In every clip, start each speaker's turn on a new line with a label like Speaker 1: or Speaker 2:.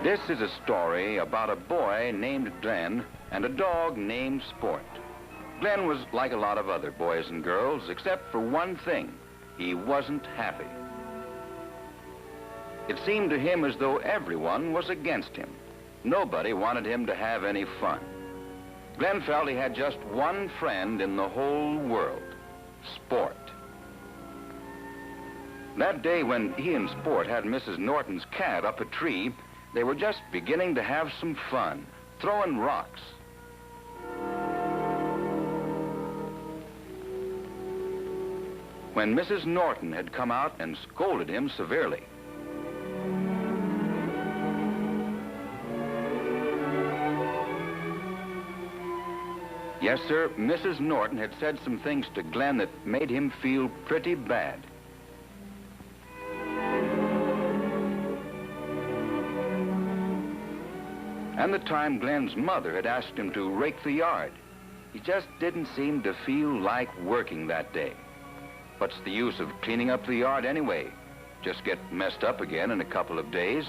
Speaker 1: This is a story about a boy named Glenn and a dog named Sport. Glenn was like a lot of other boys and girls, except for one thing. He wasn't happy. It seemed to him as though everyone was against him. Nobody wanted him to have any fun. Glenn felt he had just one friend in the whole world, Sport. That day when he and Sport had Mrs. Norton's cat up a tree, they were just beginning to have some fun, throwing rocks. When Mrs. Norton had come out and scolded him severely. Yes, sir, Mrs. Norton had said some things to Glenn that made him feel pretty bad. And the time Glenn's mother had asked him to rake the yard. He just didn't seem to feel like working that day. What's the use of cleaning up the yard anyway? Just get messed up again in a couple of days.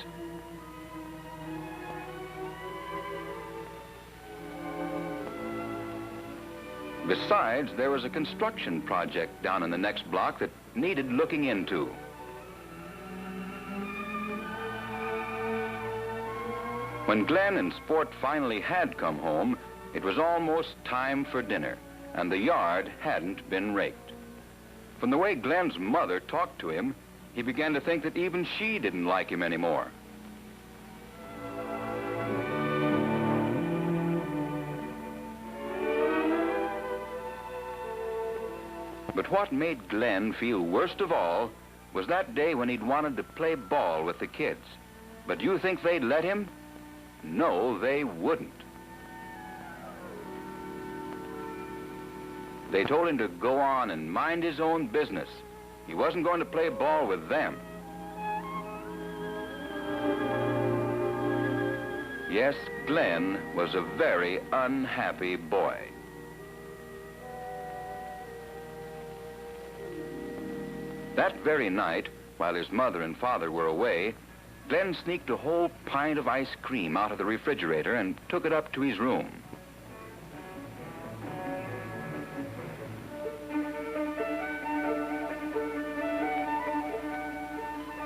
Speaker 1: Besides, there was a construction project down in the next block that needed looking into. When Glenn and Sport finally had come home, it was almost time for dinner, and the yard hadn't been raked. From the way Glenn's mother talked to him, he began to think that even she didn't like him anymore. But what made Glenn feel worst of all was that day when he'd wanted to play ball with the kids. But do you think they'd let him? No, they wouldn't. They told him to go on and mind his own business. He wasn't going to play ball with them. Yes, Glenn was a very unhappy boy. That very night, while his mother and father were away, Glenn sneaked a whole pint of ice cream out of the refrigerator and took it up to his room.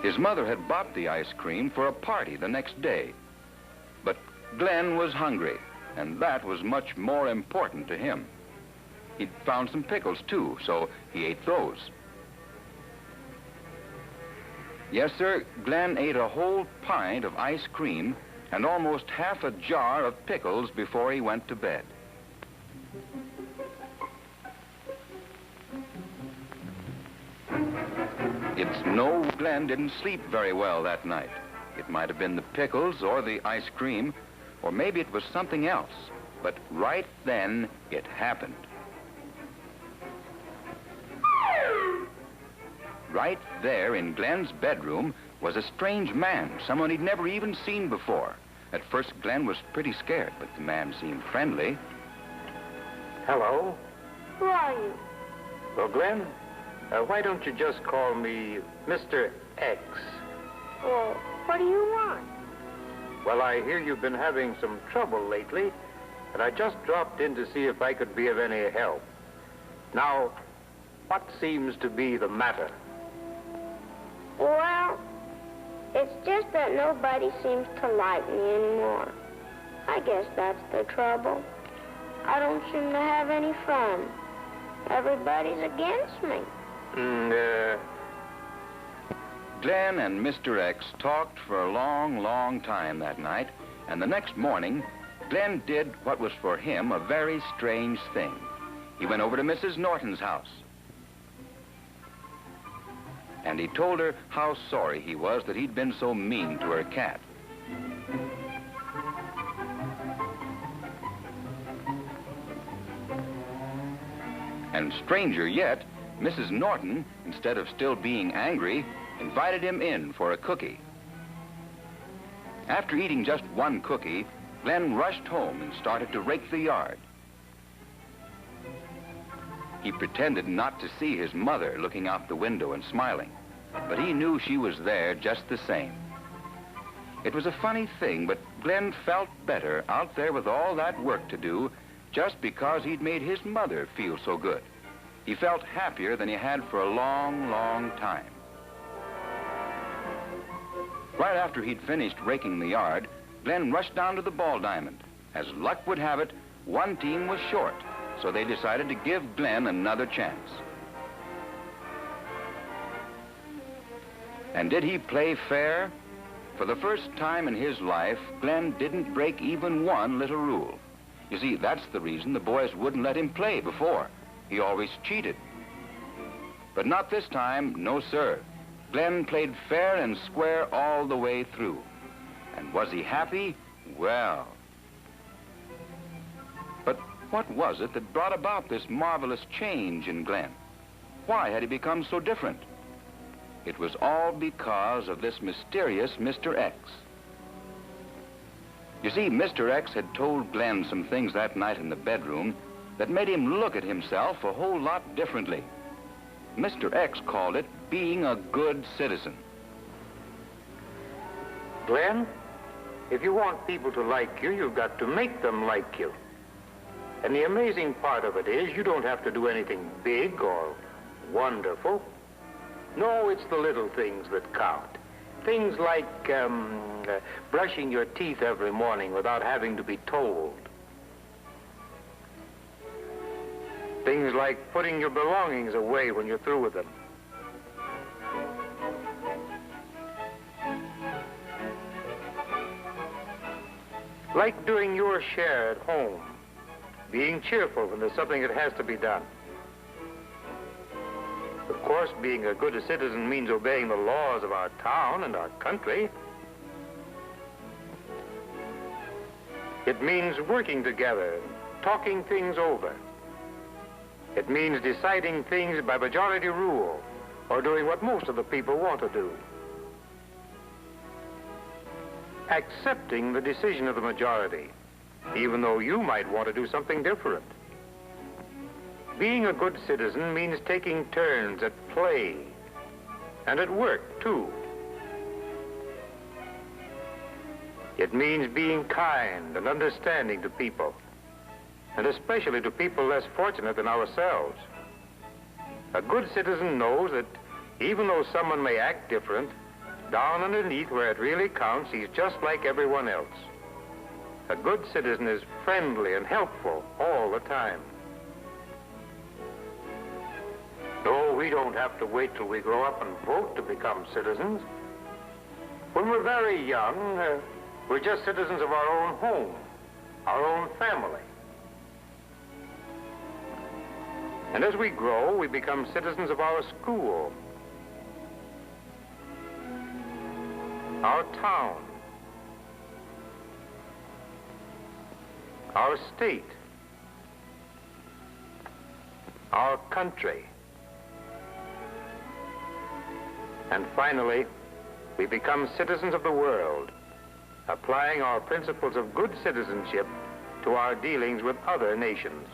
Speaker 1: His mother had bought the ice cream for a party the next day. But Glenn was hungry, and that was much more important to him. He'd found some pickles, too, so he ate those. Yes, sir, Glenn ate a whole pint of ice cream and almost half a jar of pickles before he went to bed. It's no Glenn didn't sleep very well that night. It might have been the pickles or the ice cream, or maybe it was something else. But right then, it happened. Right there in Glenn's bedroom was a strange man, someone he'd never even seen before. At first, Glenn was pretty scared, but the man seemed friendly.
Speaker 2: Hello?
Speaker 3: Who are you?
Speaker 2: Well, Glenn, why don't you just call me Mr. X?
Speaker 3: Well, what do you want?
Speaker 2: Well, I hear you've been having some trouble lately, and I just dropped in to see if I could be of any help. Now, what seems to be the matter?
Speaker 3: Well, it's just that nobody seems to like me anymore. I guess that's the trouble. I don't seem to have any fun. Everybody's against me.
Speaker 1: Glenn and Mr. X talked for a long, long time that night, and the next morning, Glenn did what was for him a very strange thing. He went over to Mrs. Norton's house. And he told her how sorry he was that he'd been so mean to her cat. And stranger yet, Mrs. Norton, instead of still being angry, invited him in for a cookie. After eating just one cookie, Glenn rushed home and started to rake the yard. He pretended not to see his mother looking out the window and smiling, but he knew she was there just the same. It was a funny thing, but Glenn felt better out there with all that work to do just because he'd made his mother feel so good. He felt happier than he had for a long, long time. Right after he'd finished raking the yard, Glenn rushed down to the ball diamond. As luck would have it, one team was short, so they decided to give Glenn another chance. And did he play fair? For the first time in his life, Glenn didn't break even one little rule. You see, that's the reason the boys wouldn't let him play before. He always cheated. But not this time, no sir. Glenn played fair and square all the way through. And was he happy? Well. But what was it that brought about this marvelous change in Glenn? Why had he become so different? It was all because of this mysterious Mr. X. You see, Mr. X had told Glenn some things that night in the bedroom that made him look at himself a whole lot differently. Mr. X called it being a good citizen.
Speaker 2: Glenn, if you want people to like you, you've got to make them like you. And the amazing part of it is you don't have to do anything big or wonderful. No, it's the little things that count. Things like brushing your teeth every morning without having to be told. Things like putting your belongings away when you're through with them. Like doing your share at home. Being cheerful when there's something that has to be done. Of course, being a good citizen means obeying the laws of our town and our country. It means working together, talking things over. It means deciding things by majority rule, or doing what most of the people want to do. Accepting the decision of the majority, even though you might want to do something different. Being a good citizen means taking turns at play and at work, too. It means being kind and understanding to people, and especially to people less fortunate than ourselves. A good citizen knows that even though someone may act different, down underneath where it really counts, he's just like everyone else. A good citizen is friendly and helpful all the time. No, we don't have to wait till we grow up and vote to become citizens. When we're very young, we're just citizens of our own home, our own family. And as we grow, we become citizens of our school, our town, our state, our country. And finally, we become citizens of the world, applying our principles of good citizenship to our dealings with other nations.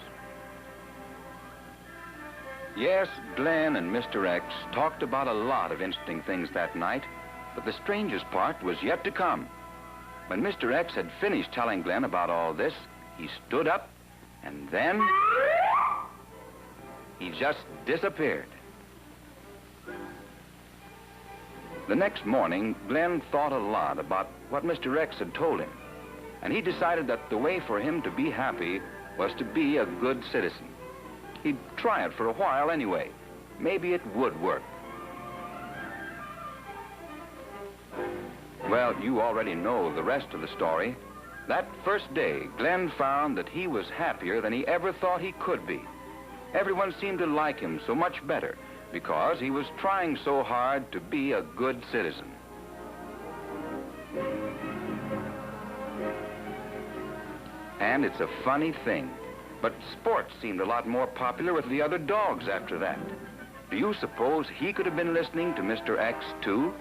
Speaker 1: Yes, Glenn and Mr. X talked about a lot of interesting things that night, but the strangest part was yet to come. When Mr. X had finished telling Glenn about all this, he stood up, and then he just disappeared. The next morning, Glenn thought a lot about what Mr. X had told him, and he decided that the way for him to be happy was to be a good citizen. He'd try it for a while anyway. Maybe it would work. Well, you already know the rest of the story. That first day, Glenn found that he was happier than he ever thought he could be. Everyone seemed to like him so much better because he was trying so hard to be a good citizen. And it's a funny thing, but sports seemed a lot more popular with the other dogs after that. Do you suppose he could have been listening to Mr. X, too?